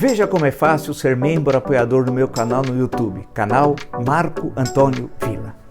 Veja como é fácil ser membro apoiador do meu canal no YouTube, canal Marco Antônio Villa.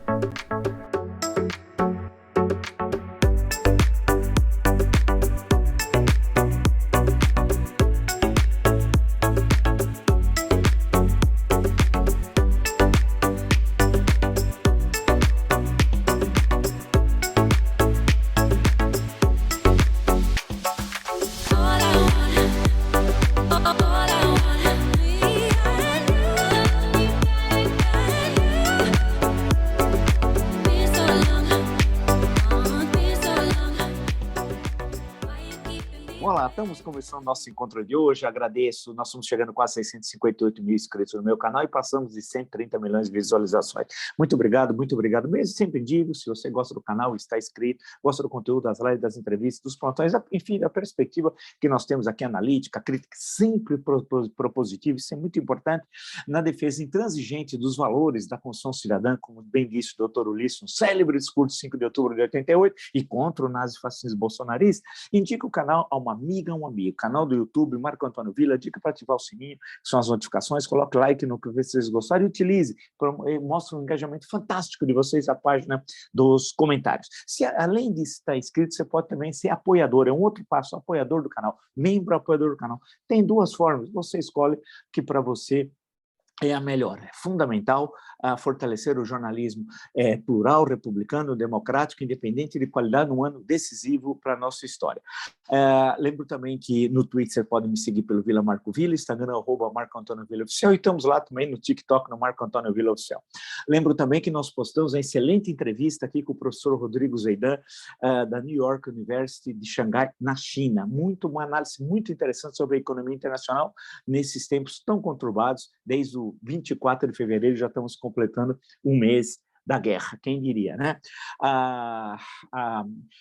Olá, estamos começando o nosso encontro de hoje. Agradeço, nós estamos chegando quase 658 mil inscritos no meu canal e passamos de 130 milhões de visualizações. Muito obrigado mesmo. Sempre digo, se você gosta do canal, está inscrito, gosta do conteúdo, das lives, das entrevistas, dos plantões, enfim, da perspectiva que nós temos aqui, analítica, crítica, sempre propositiva, isso é muito importante, na defesa intransigente dos valores da construção cidadã, como bem disse o Dr. Ulisses, um célebre discurso de 5 de outubro de 88, e contra o nazifascismo bolsonarista. Indica o canal a uma amiga, um amigo. Canal do YouTube, Marco Antônio Villa, dica para ativar o sininho, que são as notificações, coloque like no que vocês gostarem e utilize, mostra um engajamento fantástico de vocês a página dos comentários. Se além de estar inscrito, você pode também ser apoiador, é um outro passo, apoiador do canal, membro apoiador do canal. Tem duas formas, você escolhe que para você é a melhor. É fundamental fortalecer o jornalismo plural, republicano, democrático, independente de qualidade, num ano decisivo para a nossa história. Lembro também que no Twitter você pode me seguir pelo Villa Marco Villa, Instagram @Marco Antônio Villa Oficial, e estamos lá também no TikTok, no Marco Antônio Villa Oficial. Lembro também que nós postamos uma excelente entrevista aqui com o professor Rodrigo Zeidan, da New York University de Xangai, na China. Uma análise muito interessante sobre a economia internacional nesses tempos tão conturbados, desde o 24 de fevereiro, já estamos completando um mês da guerra, quem diria, né?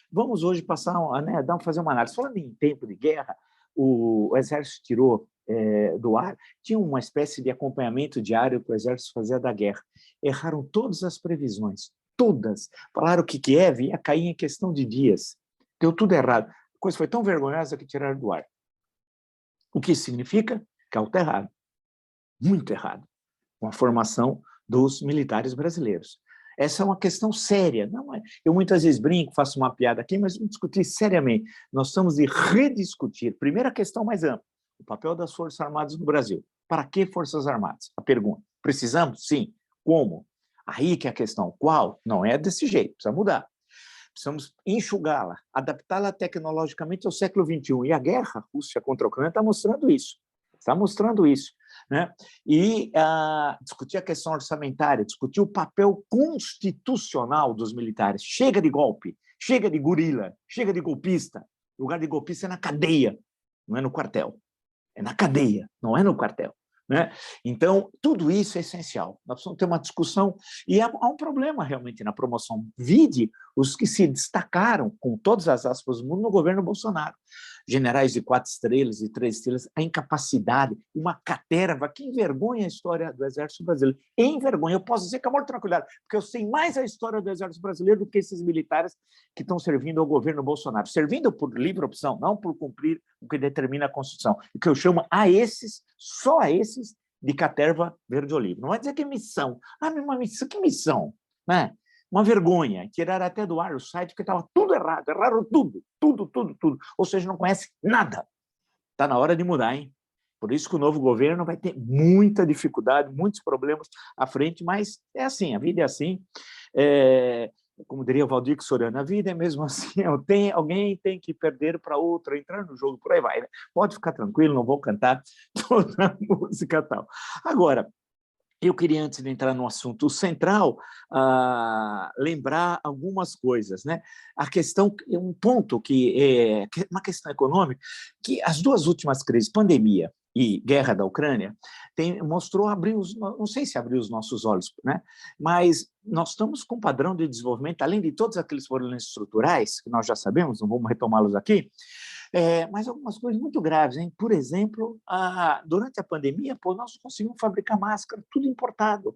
Vamos hoje fazer uma análise. Falando em tempo de guerra, o Exército tirou do ar, tinha uma espécie de acompanhamento diário que o Exército fazia da guerra. Erraram todas as previsões, todas. Falaram que Kiev ia cair em questão de dias. Deu tudo errado. A coisa foi tão vergonhosa que tiraram do ar. O que isso significa? Que algo está errado. Muito errado, com a formação dos militares brasileiros. Essa é uma questão séria. Não é? Eu muitas vezes brinco, faço uma piada aqui, mas vamos discutir seriamente. Nós estamos de rediscutir, primeira questão mais ampla, o papel das Forças Armadas no Brasil. Para que Forças Armadas? A pergunta. Precisamos? Sim. Como? Aí que é a questão. Qual? Não é desse jeito, precisa mudar. Precisamos enxugá-la, adaptá-la tecnologicamente ao século XXI. E a guerra Rússia contra a Ucrânia está mostrando isso. Está mostrando isso. Né? E discutir a questão orçamentária, discutir o papel constitucional dos militares. Chega de golpe, chega de gorila, chega de golpista. O lugar de golpista é na cadeia, não é no quartel. É na cadeia, não é no quartel. Né? Então, tudo isso é essencial. Nós precisamos ter uma discussão. E há um problema realmente na promoção. Vide os que se destacaram, com todas as aspas do mundo, no governo Bolsonaro. Generais de 4 estrelas e 3 estrelas, a incapacidade, uma caterva que envergonha a história do Exército Brasileiro. Envergonha. Eu posso dizer com a maior tranquilidade, porque eu sei mais a história do Exército Brasileiro do que esses militares que estão servindo ao governo Bolsonaro. Servindo por livre opção, não por cumprir o que determina a Constituição. O que eu chamo a esses, só a esses, de caterva verde-oliva. Não vai dizer que é missão. Uma missão, que missão? Né? Uma vergonha, tiraram até do ar o site, porque estava tudo errado, erraram tudo. Ou seja, não conhece nada. Está na hora de mudar, hein? Por isso que o novo governo vai ter muita dificuldade, muitos problemas à frente, mas é assim, a vida é assim. Como diria o Valdir Soriano, a vida é mesmo assim, alguém tem que perder para outro, entrar no jogo, por aí vai. Né? Pode ficar tranquilo, não vou cantar toda a música e tal. Agora, eu queria, antes de entrar no assunto central, lembrar algumas coisas. Né? A questão, um ponto que é uma questão econômica, que as duas últimas crises, pandemia e guerra da Ucrânia, não sei se abriu os nossos olhos, né? Mas nós estamos com um padrão de desenvolvimento, além de todos aqueles problemas estruturais, que nós já sabemos, não vamos retomá-los aqui, mas algumas coisas muito graves, hein? Por exemplo, durante a pandemia, nós conseguimos fabricar máscara, tudo importado.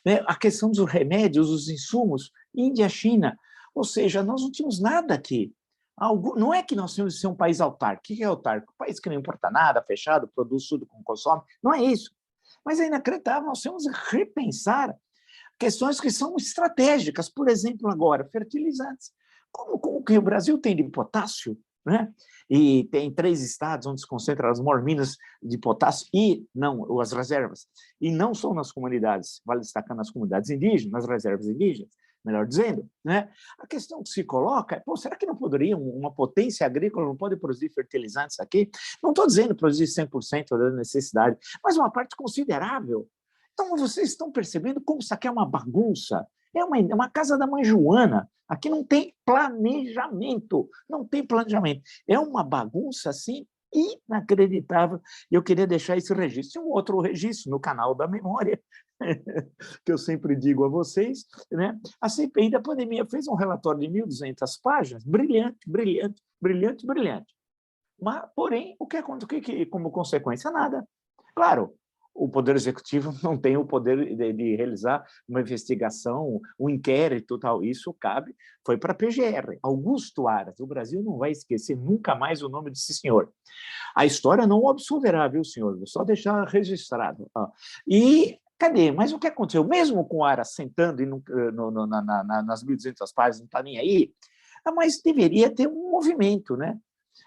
Né? A questão dos remédios, os insumos, Índia, China, ou seja, nós não tínhamos nada aqui. Não é que nós temos que ser um país autárquico. O que é autárquico? Um país que não importa nada, fechado, produz tudo como consome. Não é isso. Mas é inacreditável, nós temos que repensar questões que são estratégicas. Por exemplo, agora, fertilizantes. Como que o Brasil tem de potássio, né? E tem 3 estados onde se concentram as maiores minas de potássio e não as reservas. E não são nas comunidades, vale destacar nas comunidades indígenas, nas reservas indígenas, melhor dizendo, né? A questão que se coloca é, pô, será que não poderia uma potência agrícola não pode produzir fertilizantes aqui? Não estou dizendo produzir 100% da necessidade, mas uma parte considerável. Então, vocês estão percebendo como isso aqui é uma bagunça? É uma casa da mãe Joana. Aqui não tem planejamento, não tem planejamento. É uma bagunça, assim, inacreditável. E eu queria deixar esse registro. E um outro registro no canal da Memória, que eu sempre digo a vocês, né? A CPI da pandemia fez um relatório de 1.200 páginas, brilhante, brilhante, brilhante, brilhante. Mas, porém, o que como consequência? Nada. Claro, o Poder Executivo não tem o poder de realizar uma investigação, um inquérito, tal. Isso foi para a PGR. Augusto Aras, o Brasil não vai esquecer nunca mais o nome desse senhor. A história não o absolverá, viu, senhor? Vou só deixar registrado. E cadê? Mas o que aconteceu? Mesmo com o Aras sentando nas 1.200 páginas, não está nem aí, mas deveria ter um movimento, né?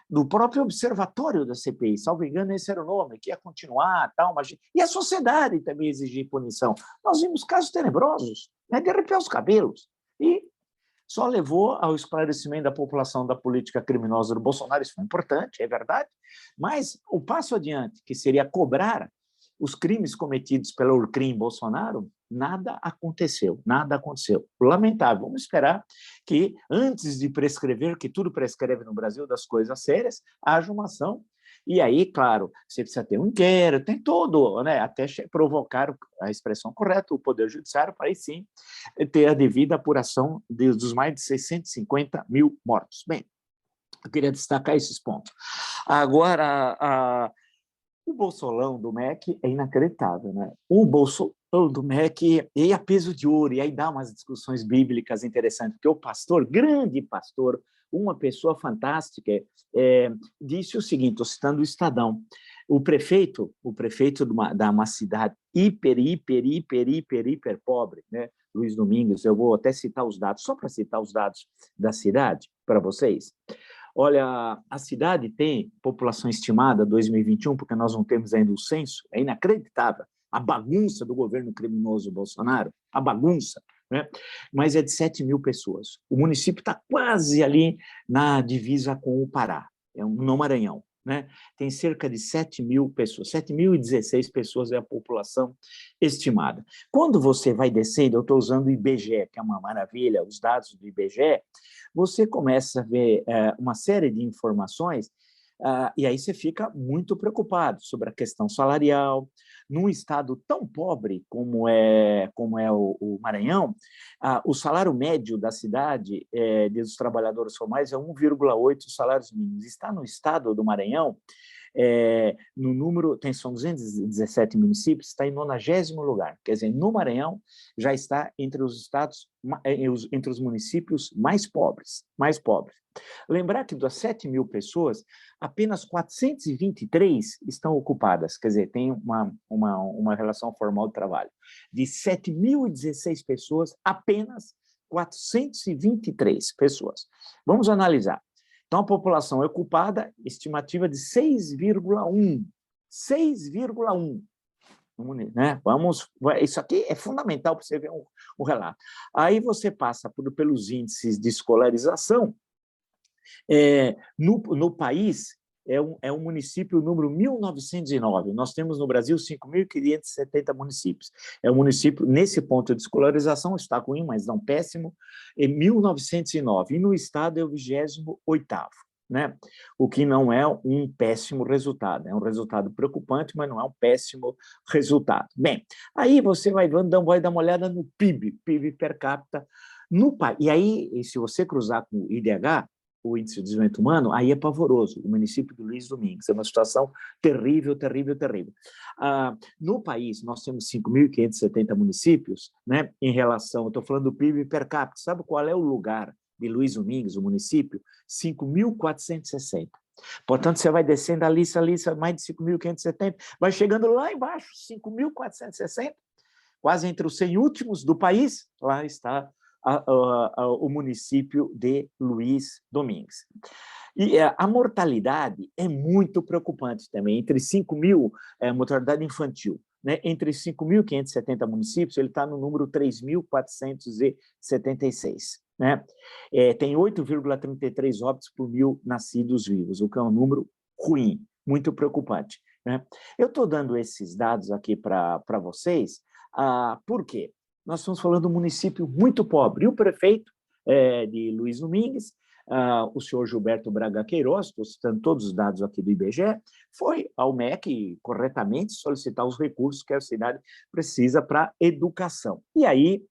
Do próprio observatório da CPI, salvo engano, esse era o nome, que ia continuar, tal, mas... E a sociedade também exigir punição. Nós vimos casos tenebrosos, né, de arrepiar os cabelos, e só levou ao esclarecimento da população da política criminosa do Bolsonaro. Isso foi importante, é verdade, mas o passo adiante, que seria cobrar os crimes cometidos pela Urcrim Bolsonaro, nada aconteceu, nada aconteceu. Lamentável. Vamos esperar que, antes de prescrever, que tudo prescreve no Brasil das coisas sérias, haja uma ação. E aí, claro, você precisa ter um inquérito, tem todo, né, até provocar a expressão correta, o Poder Judiciário, para aí sim ter a devida apuração dos mais de 650 mil mortos. Bem, eu queria destacar esses pontos. Agora, o bolsolão do MEC é inacreditável, né? O bolsolão do MEC é a peso de ouro, e aí dá umas discussões bíblicas interessantes, porque o pastor, grande pastor, uma pessoa fantástica, disse o seguinte, estou citando o Estadão, o prefeito de uma cidade hiper pobre, né? Luiz Domingos, eu vou até citar os dados, só para citar os dados da cidade para vocês. Olha, a cidade tem população estimada 2021, porque nós não temos ainda o censo, é inacreditável a bagunça do governo criminoso Bolsonaro, a bagunça, né? Mas é de 7 mil pessoas. O município está quase ali na divisa com o Pará, no Maranhão, né? Tem cerca de 7 mil pessoas, 7.016 pessoas é a população estimada. Quando você vai descendo, eu estou usando o IBGE, que é uma maravilha, os dados do IBGE, você começa a ver uma série de informações e aí você fica muito preocupado sobre a questão salarial. Num estado tão pobre como é o Maranhão, o salário médio da cidade dos trabalhadores formais é 1,8 salários mínimos. Está no estado do Maranhão, no número, são 217 municípios, está em 90º lugar. Quer dizer, no Maranhão já está entre os estados, entre os municípios mais pobres. Lembrar que das 7 mil pessoas, apenas 423 estão ocupadas, quer dizer, tem uma relação formal de trabalho. De 7.016 pessoas, apenas 423 pessoas. Vamos analisar. Então, a população ocupada, estimativa de 6,1. 6,1. Né? Isso aqui é fundamental para você ver um relato. Aí você passa pelos índices de escolarização. No país, é um município número 1909. Nós temos no Brasil 5.570 municípios. É um município, nesse ponto de escolarização, está ruim, mas não péssimo, em 1909. E no estado é o 28º. Né? O que não é um péssimo resultado, é um resultado preocupante, mas não é um péssimo resultado. Bem, aí você vai dar uma olhada no PIB per capita, e aí, se você cruzar com o IDH, o Índice de Desenvolvimento Humano, aí é pavoroso, o município do Luiz Domingos, é uma situação terrível. No país, nós temos 5.570 municípios, né, em relação, eu estou falando do PIB per capita, sabe qual é o lugar de Luiz Domingues, o município, 5.460. Portanto, você vai descendo a lista, mais de 5.570, vai chegando lá embaixo, 5.460, quase entre os 100 últimos do país, lá está o município de Luiz Domingues. E a mortalidade é muito preocupante também, entre 5.000, mortalidade infantil, né? Entre 5.570 municípios, ele está no número 3.476. Né? Tem 8,33 óbitos por 1.000 nascidos vivos, o que é um número ruim, muito preocupante. Né? Eu estou dando esses dados aqui para vocês, por quê? Nós estamos falando de um município muito pobre, e o prefeito de Luiz Domingues, o senhor Gilberto Braga Queiroz, estou citando todos os dados aqui do IBGE, foi ao MEC corretamente solicitar os recursos que a cidade precisa para educação. E aí,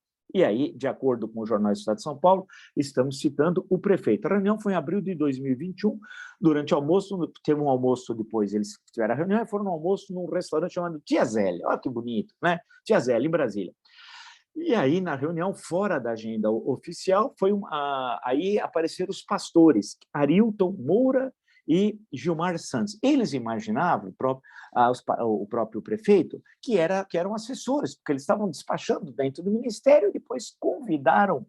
de acordo com o Jornal do Estado de São Paulo, estamos citando o prefeito. A reunião foi em abril de 2021, durante o almoço, teve um almoço depois, eles tiveram a reunião e foram no almoço num restaurante chamado Tia Zélia. Olha que bonito, né? Tia Zélia, em Brasília. E aí, na reunião, fora da agenda oficial, aí apareceram os pastores, Arilton Moura e Gilmar Santos. Eles imaginavam, o próprio prefeito, que eram assessores, porque eles estavam despachando dentro do ministério e depois convidaram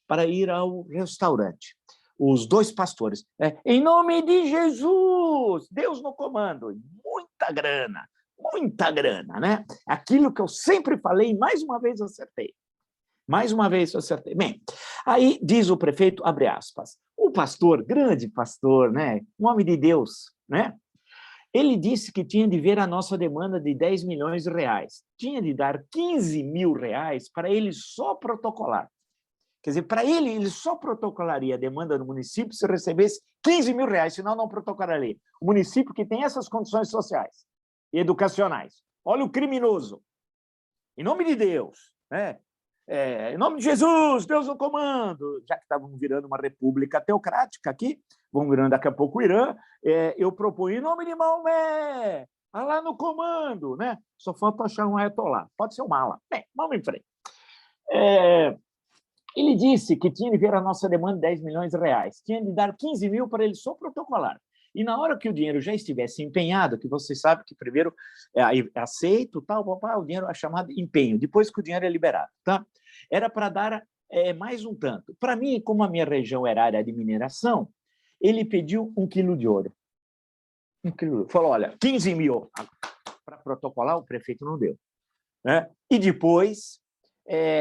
para ir ao restaurante. Os dois pastores, em nome de Jesus, Deus no comando, muita grana, né? Aquilo que eu sempre falei, mais uma vez eu acertei. Bem, aí diz o prefeito, abre aspas, o pastor, grande pastor, né? Um homem de Deus, né? Ele disse que tinha de ver a nossa demanda de 10 milhões de reais. Tinha de dar 15 mil reais para ele só protocolar. Quer dizer, para ele só protocolaria a demanda do município se recebesse 15 mil reais, senão não protocolaria. O município que tem essas condições sociais e educacionais. Olha o criminoso. Em nome de Deus, né? Em nome de Jesus, Deus no comando, já que estavam virando uma república teocrática aqui, vão virando daqui a pouco o Irã, eu proponho em nome de Maomé, Allah no comando, né? Só falta achar um ayatolá, pode ser um mala. Bem, vamos em frente. Ele disse que tinha de ver a nossa demanda de 10 milhões de reais, tinha de dar 15 mil para ele só protocolar. E na hora que o dinheiro já estivesse empenhado, que você sabe que primeiro é aceito, tal, o dinheiro é chamado empenho, depois que o dinheiro é liberado, tá? Era para dar mais um tanto. Para mim, como a minha região era área de mineração, ele pediu 1 quilo de ouro. 1 quilo. Falou, olha, 15 mil para protocolar, o prefeito não deu. Né? E depois,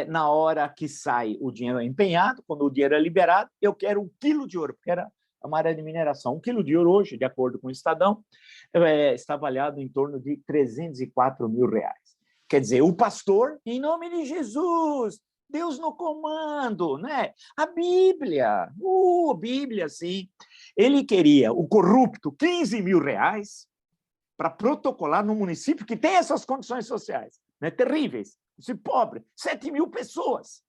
na hora que sai o dinheiro empenhado, quando o dinheiro é liberado, eu quero 1 quilo de ouro, porque era uma área de mineração. 1 quilo de ouro hoje, de acordo com o Estadão, está avaliado em torno de 304 mil reais. Quer dizer, o pastor, em nome de Jesus, Deus no comando, né? A Bíblia, Bíblia, sim. Ele queria, o corrupto, 15 mil reais para protocolar no município que tem essas condições sociais, né? Terríveis. Esse pobre, 7 mil pessoas.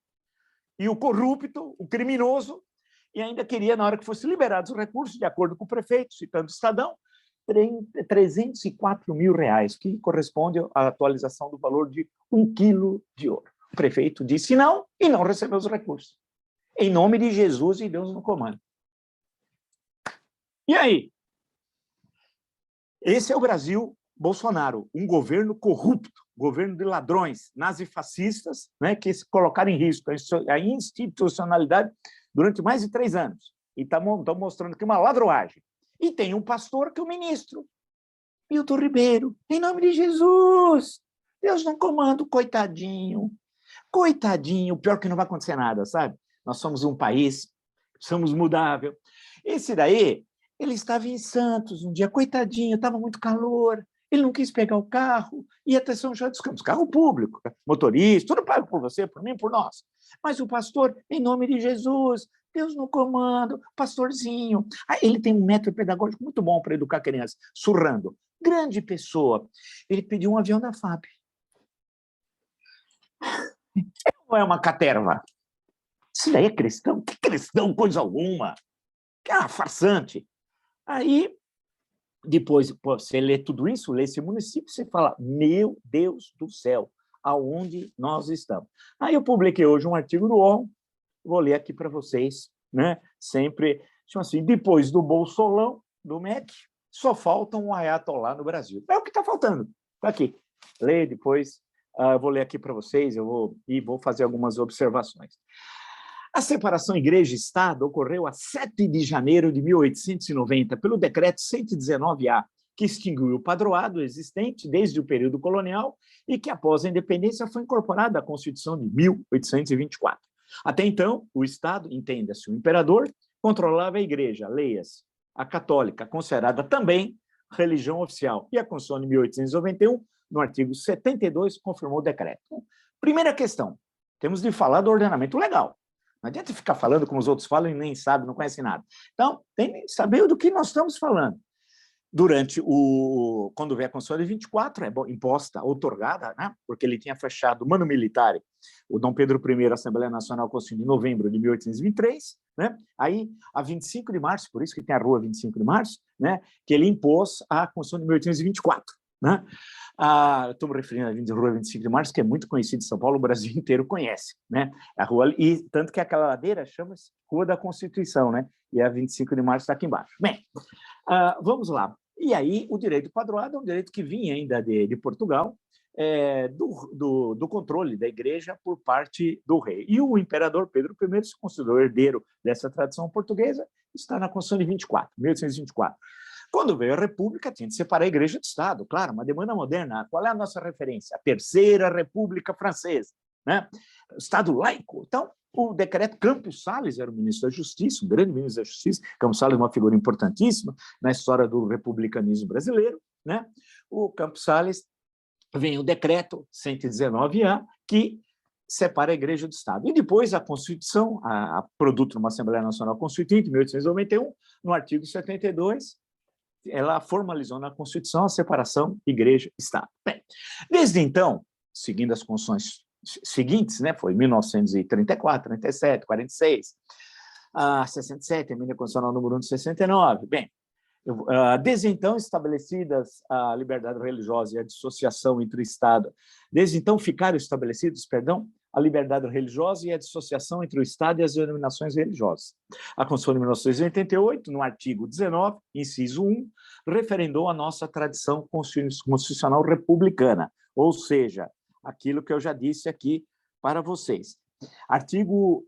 E o corrupto, o criminoso, e ainda queria, na hora que fossem liberados os recursos, de acordo com o prefeito, citando o Estadão, 304 mil reais, que corresponde à atualização do valor de 1 quilo de ouro. O prefeito disse não e não recebeu os recursos. Em nome de Jesus e Deus no comando. E aí? Esse é o Brasil Bolsonaro, um governo corrupto, governo de ladrões, nazifascistas, né, que se colocaram em risco a institucionalidade durante mais de 3 anos. E estão mostrando aqui uma ladroagem. E tem um pastor que é o ministro, Milton Ribeiro, em nome de Jesus, Deus não comanda, coitadinho. Coitadinho, pior que não vai acontecer nada, sabe? Nós somos um país, somos mudável. Esse daí, ele estava em Santos um dia, coitadinho, estava muito calor, ele não quis pegar o carro, ia até São José dos Campos, carro público, motorista, tudo pago por você, por mim, por nós. Mas o pastor, em nome de Jesus, Deus no comando, pastorzinho. Ele tem um método pedagógico muito bom para educar crianças, surrando. Grande pessoa. Ele pediu um avião da FAB. Não é uma caterva. Isso daí é cristão? Que cristão, coisa alguma. Que é uma farsante. Aí, depois, você lê tudo isso, lê esse município, você fala, meu Deus do céu, aonde nós estamos? Aí eu publiquei hoje um artigo do UOL, vou ler aqui para vocês, né? Sempre, tipo assim, depois do Bolsolão, do MEC, só falta um ayatolá no Brasil. É o que está faltando. Está aqui. Lê depois. Eu vou ler aqui para vocês, vou fazer algumas observações. A separação igreja e Estado ocorreu a 7 de janeiro de 1890, pelo decreto 119-A, que extinguiu o padroado existente desde o período colonial e que, após a independência, foi incorporado à Constituição de 1824. Até então, o Estado, entenda-se, o imperador, controlava a igreja, leia-se, a católica, considerada também religião oficial, e a Constituição de 1891, no artigo 72, confirmou o decreto. Primeira questão, temos de falar do ordenamento legal. Não adianta ficar falando como os outros falam e nem sabe, não conhece nada. Então, tem que saber do que nós estamos falando. Quando veio a Constituição de 24, imposta, outorgada, né? Porque ele tinha fechado o Mano Militare, o Dom Pedro I, a Assembleia Nacional Constituinte, em novembro de 1823, né? Aí, a 25 de março, por isso que tem a rua 25 de março, né? Que ele impôs a Constituição de 1824. Né? Estou me referindo à Rua 25 de Março, que é muito conhecida em São Paulo, o Brasil inteiro conhece, né? A rua, e tanto que aquela ladeira chama-se Rua da Constituição, né? E a 25 de Março está aqui embaixo. Bem, vamos lá. E aí, o direito padroado é um direito que vinha ainda de Portugal, do controle da igreja por parte do rei. E o imperador Pedro I se considerou herdeiro dessa tradição portuguesa, está na Constituição de 1824. Quando veio a República, tinha de separar a igreja do Estado, claro, uma demanda moderna. Qual é a nossa referência? A Terceira República Francesa, né? Estado laico. Então, o decreto Campos Salles era o ministro da Justiça, um grande ministro da Justiça. Campos Salles é uma figura importantíssima na história do republicanismo brasileiro, né? O Campos Salles vem o decreto 119-A, que separa a igreja do Estado. E depois a Constituição, produto de uma Assembleia Nacional Constituinte, em 1891, no artigo 72, ela formalizou na Constituição a separação igreja-Estado. Bem, desde então, seguindo as constituições seguintes, né, foi 1934, 37, 46, 67, emenda constitucional número 1 de 69. Bem, desde então estabelecidas a liberdade religiosa e a dissociação entre o Estado, desde então ficaram estabelecidos, a liberdade religiosa e a dissociação entre o Estado e as denominações religiosas. A Constituição de 1988, no artigo 19, inciso 1, referendou a nossa tradição constitucional republicana, ou seja, aquilo que eu já disse aqui para vocês. Artigo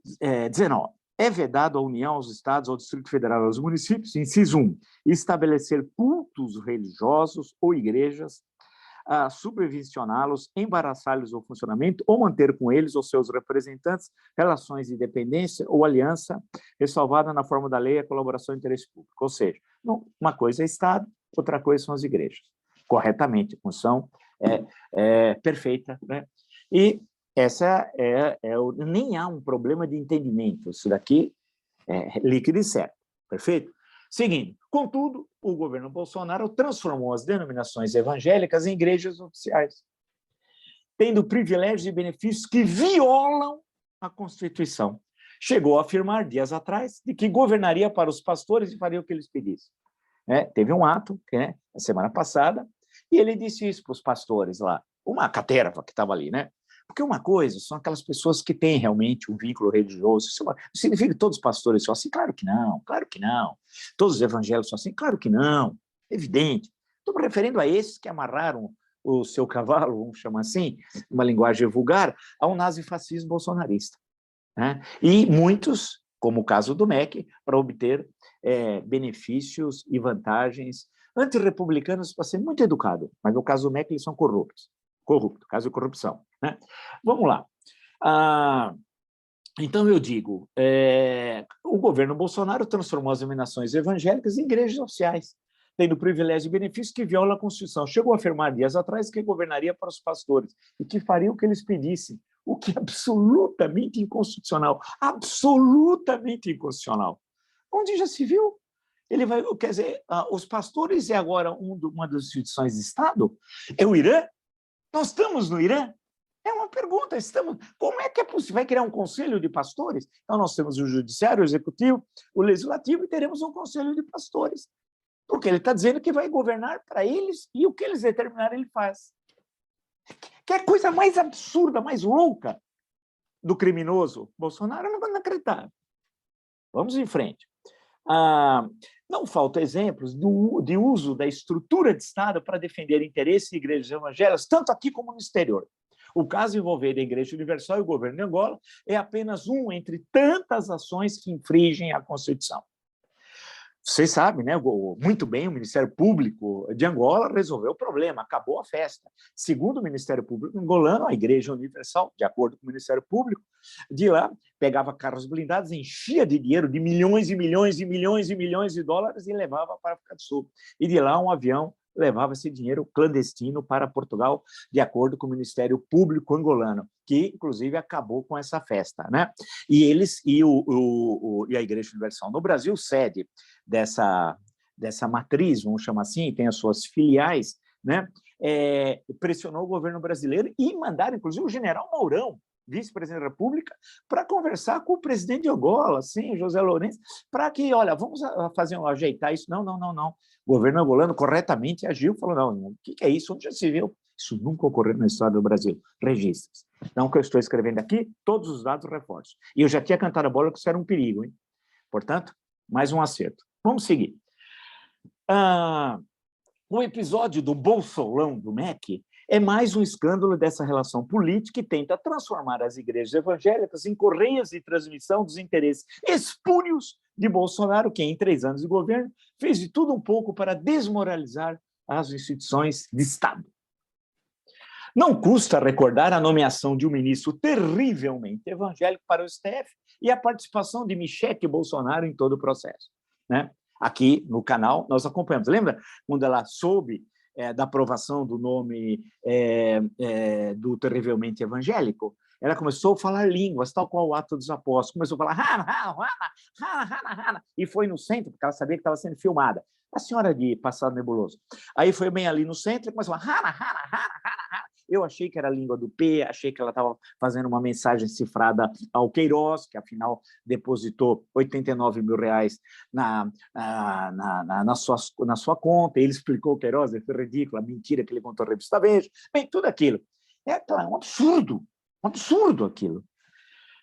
19. É vedado à União, aos Estados, ao Distrito Federal e aos municípios, inciso 1, estabelecer cultos religiosos ou igrejas, subvencioná-los, embaraçá-los o funcionamento ou manter com eles ou seus representantes relações de dependência ou aliança ressalvada na forma da lei a colaboração e interesse público. Ou seja, uma coisa é Estado, outra coisa são as igrejas. Corretamente, a função é perfeita, né? E essa nem há um problema de entendimento. Isso daqui é líquido e certo. Perfeito? Seguindo, contudo, o governo Bolsonaro transformou as denominações evangélicas em igrejas oficiais, tendo privilégios e benefícios que violam a Constituição. Chegou a afirmar, dias atrás, de que governaria para os pastores e faria o que eles pedissem. Teve um ato, na semana passada, e ele disse isso para os pastores lá, uma caterva que estava ali, né? Porque uma coisa são aquelas pessoas que têm realmente um vínculo religioso. Isso não significa que todos os pastores são assim? Claro que não, claro que não. Todos os evangélicos são assim? Claro que não. Evidente. Estou me referindo a esses que amarraram o seu cavalo, vamos chamar assim, uma linguagem vulgar, ao nazifascismo bolsonarista. Né? E muitos, como o caso do MEC, para obter benefícios e vantagens antirrepublicanos, para ser muito educado. Mas no caso do MEC, eles são corrupto, caso de corrupção. Né? Vamos lá. Então, eu digo, o governo Bolsonaro transformou as denominações evangélicas em igrejas oficiais, tendo privilégio e benefícios que violam a Constituição. Chegou a afirmar dias atrás que governaria para os pastores e que faria o que eles pedissem, o que é absolutamente inconstitucional. Absolutamente inconstitucional. Onde já se viu? Ele vai, quer dizer, os pastores é agora uma das instituições de Estado? É o Irã? Nós estamos no Irã? É uma pergunta. Como é que é possível? Vai criar um conselho de pastores? Então, nós temos o judiciário, o executivo, o legislativo e teremos um conselho de pastores. Porque ele está dizendo que vai governar para eles e o que eles determinarem ele faz. Que é a coisa mais absurda, mais louca do criminoso. Bolsonaro não vai acreditar. Vamos em frente. Não faltam exemplos de uso da estrutura de Estado para defender interesses de igrejas evangélicas, tanto aqui como no exterior. O caso envolvendo a Igreja Universal e o governo de Angola é apenas um entre tantas ações que infringem a Constituição. Vocês sabem, né? Muito bem, o Ministério Público de Angola resolveu o problema, acabou a festa. Segundo o Ministério Público angolano, a Igreja Universal, de acordo com o Ministério Público, de lá pegava carros blindados, enchia de dinheiro, de milhões e milhões e milhões e milhões de dólares e levava para a África do Sul. E de lá um avião levava esse dinheiro clandestino para Portugal, de acordo com o Ministério Público angolano, que, inclusive, acabou com essa festa, né? E a Igreja Universal no Brasil, sede dessa matriz, vamos chamar assim, tem as suas filiais, né? Pressionou o governo brasileiro e mandaram, inclusive, o general Mourão, vice-presidente da República, para conversar com o presidente de Angola, sim, José Lourenço, para que, olha, vamos ajeitar isso. Não. O governo angolano corretamente agiu, falou, não, o que é isso? Onde já se viu? Isso nunca ocorreu na história do Brasil. Registros. Então, o que eu estou escrevendo aqui, todos os dados reforçam. E eu já tinha cantado a bola que isso era um perigo, hein? Portanto, mais um acerto. Vamos seguir. O episódio do Bolsolão do MEC é mais um escândalo dessa relação política que tenta transformar as igrejas evangélicas em correias de transmissão dos interesses espúrios de Bolsonaro, que, em 3 anos de governo, fez de tudo um pouco para desmoralizar as instituições de Estado. Não custa recordar a nomeação de um ministro terrivelmente evangélico para o STF e a participação de Michele Bolsonaro em todo o processo, né? Aqui no canal nós acompanhamos. Lembra quando ela soube da aprovação do nome do terrivelmente evangélico? Ela começou a falar línguas, tal qual o Ato dos Apóstolos. Começou a falar e foi no centro, porque ela sabia que estava sendo filmada. A senhora de Passado Nebuloso. Aí foi bem ali no centro e começou a falar Eu achei que era a língua do P, achei que ela estava fazendo uma mensagem cifrada ao Queiroz, que afinal depositou R$89 mil na sua conta. Ele explicou o Queiroz, foi ridículo, a mentira que ele contou à revista Veja. Bem, tudo aquilo. É um absurdo aquilo.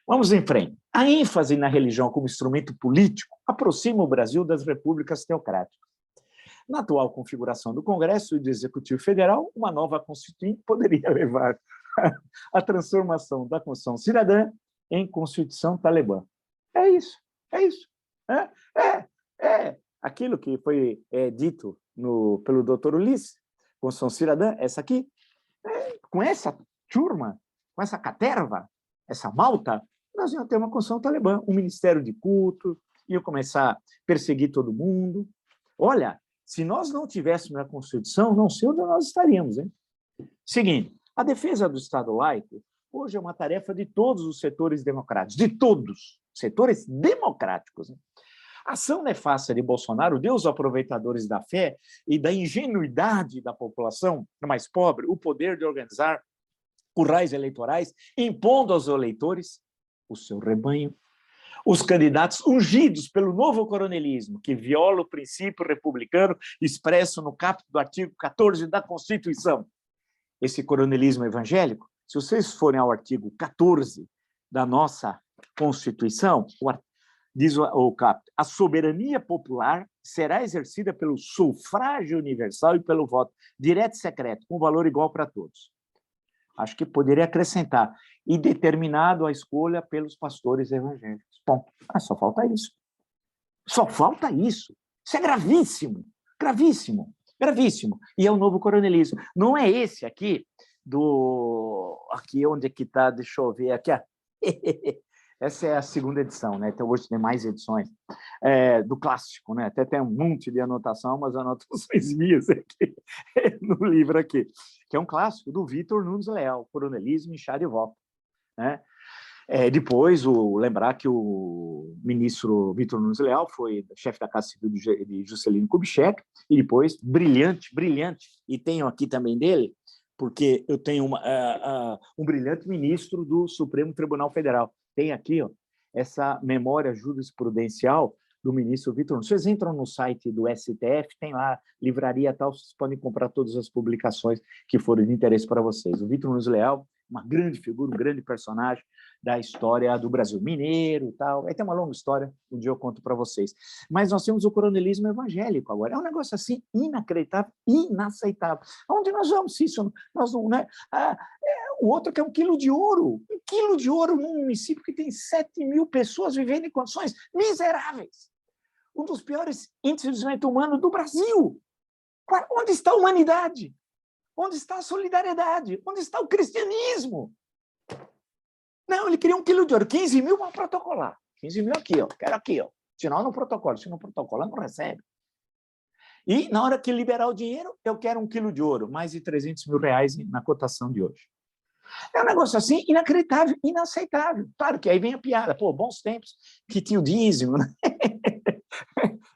Vamos em frente. A ênfase na religião como instrumento político aproxima o Brasil das repúblicas teocráticas. Na atual configuração do Congresso e do Executivo Federal, uma nova Constituinte poderia levar à transformação da Constituição Cidadã em Constituição Talibã. É isso. Aquilo que foi dito pelo doutor Ulisses, Constituição Cidadã, essa aqui, com essa turma, com essa caterva, essa malta, nós íamos ter uma Constituição Talibã, um Ministério de Culto, ia começar a perseguir todo mundo. Olha, se nós não tivéssemos a Constituição, não sei onde nós estaríamos, hein? Seguinte, a defesa do Estado laico hoje é uma tarefa de todos os setores democráticos, de todos, setores democráticos. Hein? A ação nefasta de Bolsonaro deu aos aproveitadores da fé e da ingenuidade da população mais pobre o poder de organizar currais eleitorais, impondo aos eleitores o seu rebanho. Os candidatos ungidos pelo novo coronelismo, que viola o princípio republicano expresso no caput do artigo 14 da Constituição. Esse coronelismo evangélico, se vocês forem ao artigo 14 da nossa Constituição, diz o caput, a soberania popular será exercida pelo sufrágio universal e pelo voto direto e secreto, com valor igual para todos. Acho que poderia acrescentar, e determinado a escolha pelos pastores evangélicos. Bom, só falta isso. Só falta isso. Isso é gravíssimo, gravíssimo, gravíssimo. E é o novo coronelismo. Não é esse aqui, aqui onde é que está, deixa eu ver, aqui, essa é a 2ª edição, né? Então, hoje tem mais edições do clássico, né? Até tem um monte de anotação, mas anotações minhas aqui no livro aqui, que é um clássico do Vitor Nunes Leal, Coronelismo em Chá de Volta, né? Depois, lembrar que o ministro Vitor Nunes Leal foi chefe da Casa Civil de Juscelino Kubitschek, e depois, brilhante, e tenho aqui também dele, porque eu tenho um brilhante ministro do Supremo Tribunal Federal. Tem aqui essa memória jurisprudencial do ministro Vitor Nunes. Vocês entram no site do STF, tem lá, livraria tal, vocês podem comprar todas as publicações que forem de interesse para vocês. O Vitor Nunes Leal, uma grande figura, um grande personagem da história do Brasil, mineiro e tal. Aí tem uma longa história, um dia eu conto para vocês. Mas nós temos o coronelismo evangélico agora. É um negócio assim inacreditável, inaceitável. Onde nós vamos isso? Nós não, né? O outro que é 1 quilo de ouro. 1 quilo de ouro num município que tem 7.000 pessoas vivendo em condições miseráveis. Um dos piores índices de desenvolvimento humano do Brasil. Onde está a humanidade? Onde está a solidariedade? Onde está o cristianismo? Não, ele queria 1 quilo de ouro, 15 mil para protocolar. 15 mil aqui, ó, quero aqui, ó. Senão no protocolo, se não protocolar, não recebe. E na hora que liberar o dinheiro, eu quero 1 quilo de ouro, mais de 300 mil reais na cotação de hoje. É um negócio assim inacreditável, inaceitável. Claro que aí vem a piada, pô, bons tempos que tinha o dízimo, né?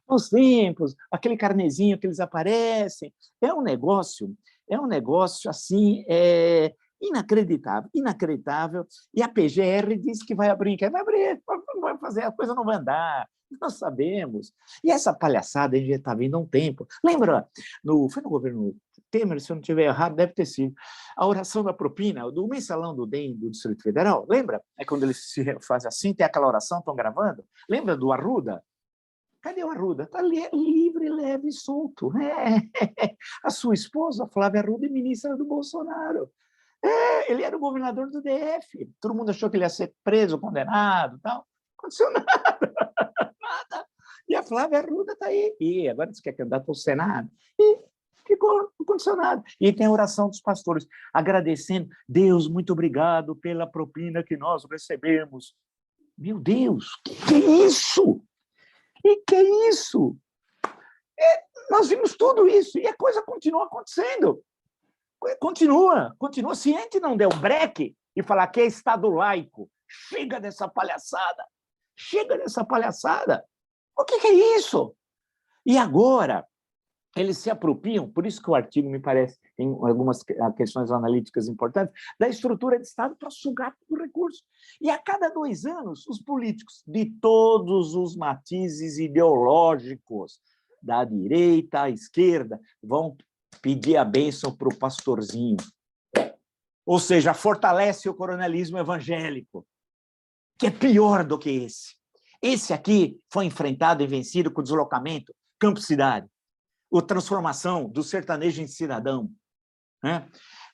Bons tempos, aquele carnezinho que eles aparecem. É um negócio assim, inacreditável, inacreditável. E a PGR disse que vai abrir, vai abrir, vai fazer, a coisa não vai andar. Nós sabemos. E essa palhaçada a gente já está vendo há um tempo. Lembra, foi no governo Temer, se eu não estiver errado, deve ter sido, a oração da propina, do mensalão do DEM do Distrito Federal, lembra? É quando eles se fazem assim, tem aquela oração, estão gravando? Lembra do Arruda? Cadê o Arruda? Está livre, leve e solto. A sua esposa, Flávia Arruda, é ministra do Bolsonaro. Ele era o governador do DF. Todo mundo achou que ele ia ser preso, condenado, tal. Não aconteceu nada. Nada. E a Flávia Arruda está aí. E agora você quer candidato ao Senado? E ficou, não aconteceu nada. E tem a oração dos pastores, agradecendo. Deus, muito obrigado pela propina que nós recebemos. Meu Deus, o que é isso? E que é isso? Nós vimos tudo isso e a coisa continua acontecendo. Continua. Se a gente não der um breque e falar que é Estado laico, chega dessa palhaçada. O que é isso? E agora, eles se apropriam, por isso que o artigo me parece, tem algumas questões analíticas importantes, da estrutura de Estado para sugar o recurso. E a cada 2 anos, os políticos de todos os matizes ideológicos, da direita à esquerda, vão pedir a bênção para o pastorzinho. Ou seja, fortalece o coronelismo evangélico, que é pior do que esse. Esse aqui foi enfrentado e vencido com o deslocamento, campo-cidade, a transformação do sertanejo em cidadão, né?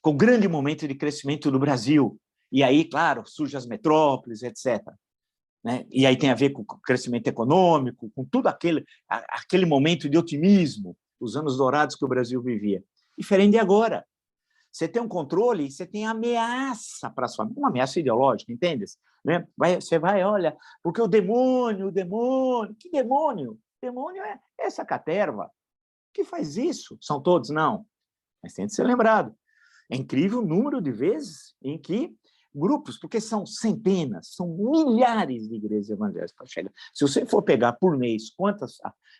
Com grande momento de crescimento do Brasil. E aí, claro, surgem as metrópoles, etc. Né? E aí tem a ver com o crescimento econômico, com tudo aquele momento de otimismo, os anos dourados que o Brasil vivia. Diferente de agora. Você tem um controle, você tem ameaça para a sua família, uma ameaça ideológica, entende? Né? Você vai, olha, porque o demônio, que demônio? Demônio é essa caterva. Que faz isso? São todos? Não. Mas tem de ser lembrado. É incrível o número de vezes em que grupos, porque são centenas, são milhares de igrejas evangélicas para chegar. Se você for pegar por mês quantas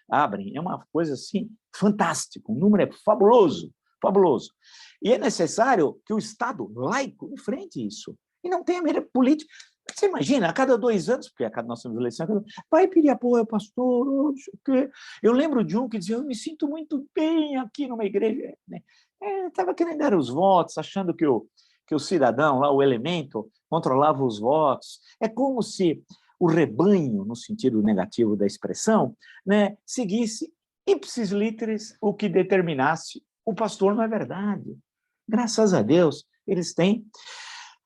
abrem, é uma coisa assim fantástica, um número é fabuloso, fabuloso. E é necessário que o Estado laico enfrente isso. E não tenha medo política. Você imagina, a cada 2 anos, porque a cada nossa eleição, vai pedir apoio, pastor, não sei o quê. Eu lembro de um que dizia, eu me sinto muito bem aqui numa igreja. Estava querendo dar os votos, achando que o cidadão, lá, o elemento, controlava os votos. É como se o rebanho, no sentido negativo da expressão, né, seguisse ipsis literis o que determinasse o pastor, não é verdade. Graças a Deus, eles têm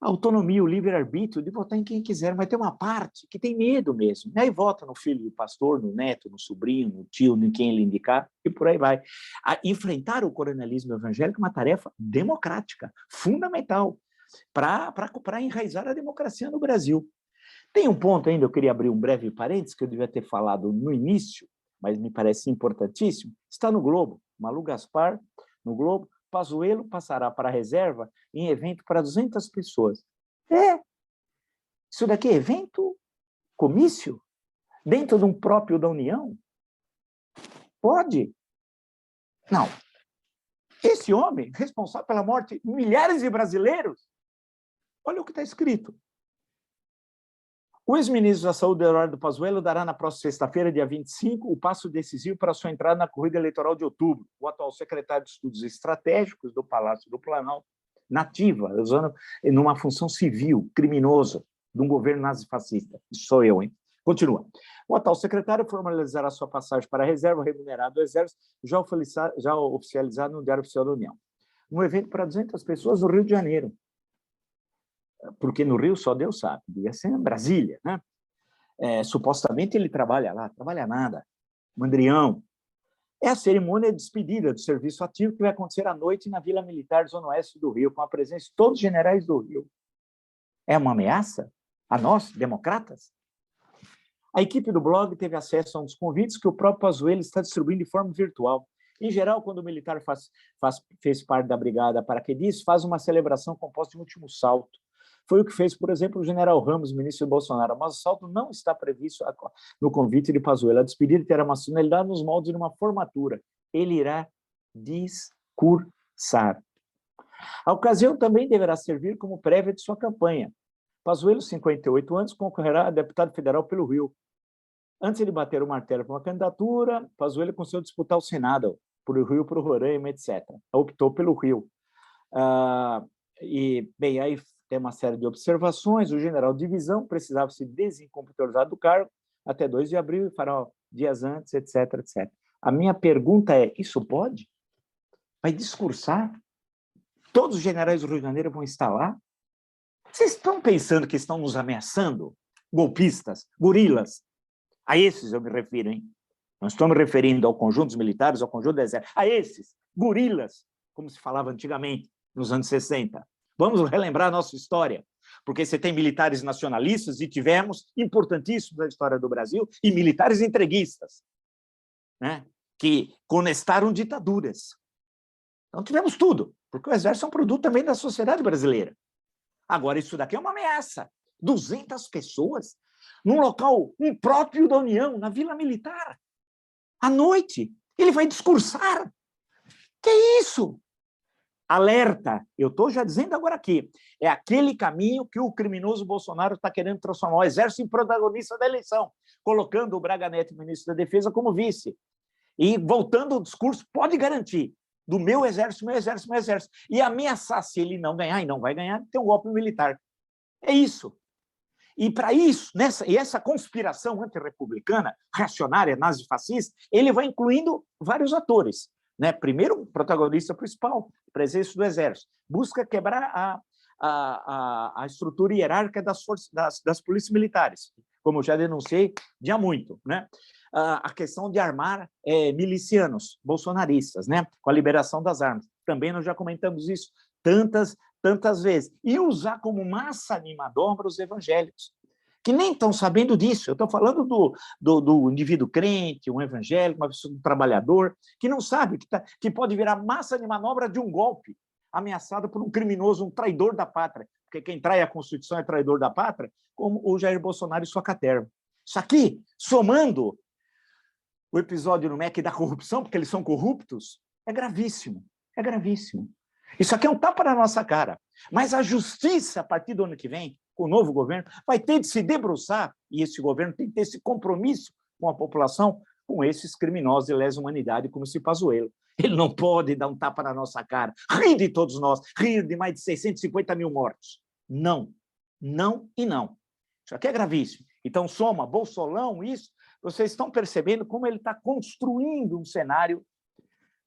a autonomia, o livre-arbítrio de votar em quem quiser, mas tem uma parte que tem medo mesmo. Aí vota no filho do pastor, no neto, no sobrinho, no tio, em quem ele indicar, e por aí vai. Enfrentar o coronelismo evangélico é uma tarefa democrática, fundamental, para enraizar a democracia no Brasil. Tem um ponto ainda, eu queria abrir um breve parênteses, que eu devia ter falado no início, mas me parece importantíssimo, está no Globo, Malu Gaspar, no Globo, Pazuello passará para a reserva em evento para 200 pessoas. Isso daqui é evento? Comício? Dentro de um próprio da União? Pode? Não. Esse homem, responsável pela morte de milhares de brasileiros, olha o que está escrito. O ex-ministro da Saúde, Eduardo Pazuello, dará na próxima sexta-feira, dia 25, o passo decisivo para sua entrada na corrida eleitoral de outubro. O atual secretário de Estudos Estratégicos do Palácio do Planalto, nativa, usando numa função civil, criminosa, de um governo nazifascista. Isso sou eu, hein? Continua. O atual secretário formalizará sua passagem para a reserva remunerada do Exército, já oficializado no Diário Oficial da União. Um evento para 200 pessoas no Rio de Janeiro. Porque no Rio só Deus sabe, devia ser em Brasília, né? Supostamente ele trabalha lá, trabalha nada, mandrião. É a cerimônia de despedida do serviço ativo que vai acontecer à noite na Vila Militar, Zona Oeste do Rio, com a presença de todos os generais do Rio. É uma ameaça a nós, democratas? A equipe do blog teve acesso a um dos convites que o próprio Pazuello está distribuindo de forma virtual. Em geral, quando o militar fez parte da brigada paraquedista, faz uma celebração composta de um último salto. Foi o que fez, por exemplo, o general Ramos, ministro de Bolsonaro, mas o salto não está previsto no convite de Pazuello. A despedida terá uma solenidade nos moldes de uma formatura. Ele irá discursar. A ocasião também deverá servir como prévia de sua campanha. Pazuello, 58 anos, concorrerá a deputado federal pelo Rio. Antes de bater o martelo para uma candidatura, Pazuello conseguiu disputar o Senado, por o Rio, por Roraima, etc. Optou pelo Rio. Bem, aí tem uma série de observações. O general de divisão precisava se desincompatibilizar do cargo até 2 de abril e fará dias antes, etc, etc. A minha pergunta é, isso pode? Vai discursar? Todos os generais do Rio de Janeiro vão estar lá? Vocês estão pensando que estão nos ameaçando? Golpistas, gorilas? A esses eu me refiro, hein? Não estou me referindo ao conjunto dos militares, ao conjunto do exército. A esses, gorilas, como se falava antigamente, nos anos 60. Vamos relembrar a nossa história, porque você tem militares nacionalistas, e tivemos, importantíssimos na história do Brasil, e militares entreguistas, né? Que conestaram ditaduras. Então, tivemos tudo, porque o exército é um produto também da sociedade brasileira. Agora, isso daqui é uma ameaça. 200 pessoas num local impróprio da União, na Vila Militar. À noite, ele vai discursar. Que é isso? Alerta, eu estou já dizendo agora aqui, é aquele caminho que o criminoso Bolsonaro está querendo transformar o Exército em protagonista da eleição, colocando o Braga Neto, ministro da Defesa, como vice. E voltando ao discurso, pode garantir, do meu exército, meu exército, meu exército. E ameaçar, se ele não ganhar, e não vai ganhar, ter um golpe militar. É isso. E para isso, essa conspiração antirrepublicana, reacionária, nazifascista, ele vai incluindo vários atores. Né? Primeiro, o protagonista principal, a presença do exército. Busca quebrar a estrutura hierárquica das polícias militares, como eu já denunciei já muito. Né? A questão de armar milicianos bolsonaristas, né? Com a liberação das armas. Também nós já comentamos isso tantas vezes. E usar como massa animadora os evangélicos, que nem estão sabendo disso. Eu estou falando do indivíduo crente, um evangélico, uma pessoa, um trabalhador, que não sabe que pode virar massa de manobra de um golpe, ameaçado por um criminoso, um traidor da pátria, porque quem trai a Constituição é traidor da pátria, como o Jair Bolsonaro e sua caterva. Isso aqui, somando o episódio no MEC da corrupção, porque eles são corruptos, é gravíssimo, é gravíssimo. Isso aqui é um tapa na nossa cara. Mas a justiça, a partir do ano que vem, com o novo governo, vai ter de se debruçar, e esse governo tem que ter esse compromisso com a população, com esses criminosos de lesa humanidade, como esse Pazuello. Ele não pode dar um tapa na nossa cara, rir de todos nós, rir de mais de 650 mil mortos. Não, não e não. Isso aqui é gravíssimo. Então, soma Bolsolão, isso, vocês estão percebendo como ele está construindo um cenário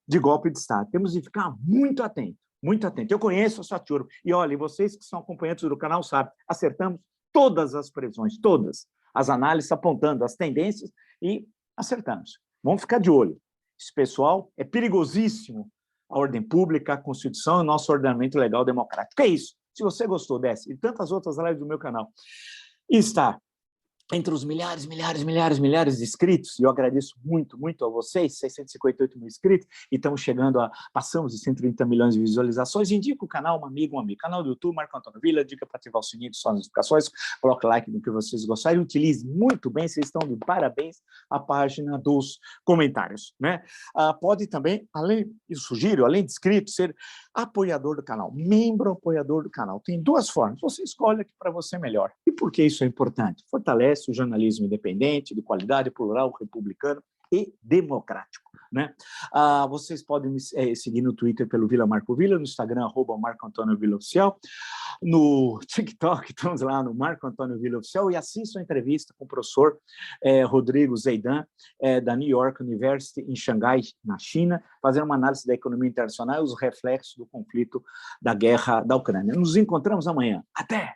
de golpe de Estado. Temos de ficar muito atento. Muito atento. Eu conheço a sua turma. E, olha, vocês que são acompanhantes do canal sabem, acertamos todas as previsões, todas. As análises apontando as tendências e acertamos. Vamos ficar de olho. Esse pessoal é perigosíssimo. A ordem pública, a Constituição e o nosso ordenamento legal democrático. É isso. Se você gostou dessa e tantas outras lives do meu canal, e está entre os milhares de inscritos, e eu agradeço muito, muito a vocês, 658 mil inscritos, e estamos chegando passamos de 130 milhões de visualizações. Indica o canal, um amigo, canal do YouTube, Marco Antônio Villa, dica para ativar o sininho de suas notificações, coloque like no que vocês gostarem, utilize muito bem, vocês estão de parabéns, a página dos comentários. Né? Pode também, além de inscrito, ser Apoiador do canal, membro apoiador do canal. Tem duas formas, você escolhe a que para você melhor. E por que isso é importante? Fortalece o jornalismo independente, de qualidade, plural, republicano e democrático. Né? Vocês podem me seguir no Twitter pelo Vila Marco Vila, no Instagram, @Marco Antônio Vila Oficial, no TikTok, estamos lá no Marco Antônio Vila Oficial, e assistam a entrevista com o professor Rodrigo Zeidan, da New York University, em Xangai, na China, fazendo uma análise da economia internacional e os reflexos do conflito da guerra da Ucrânia. Nos encontramos amanhã. Até!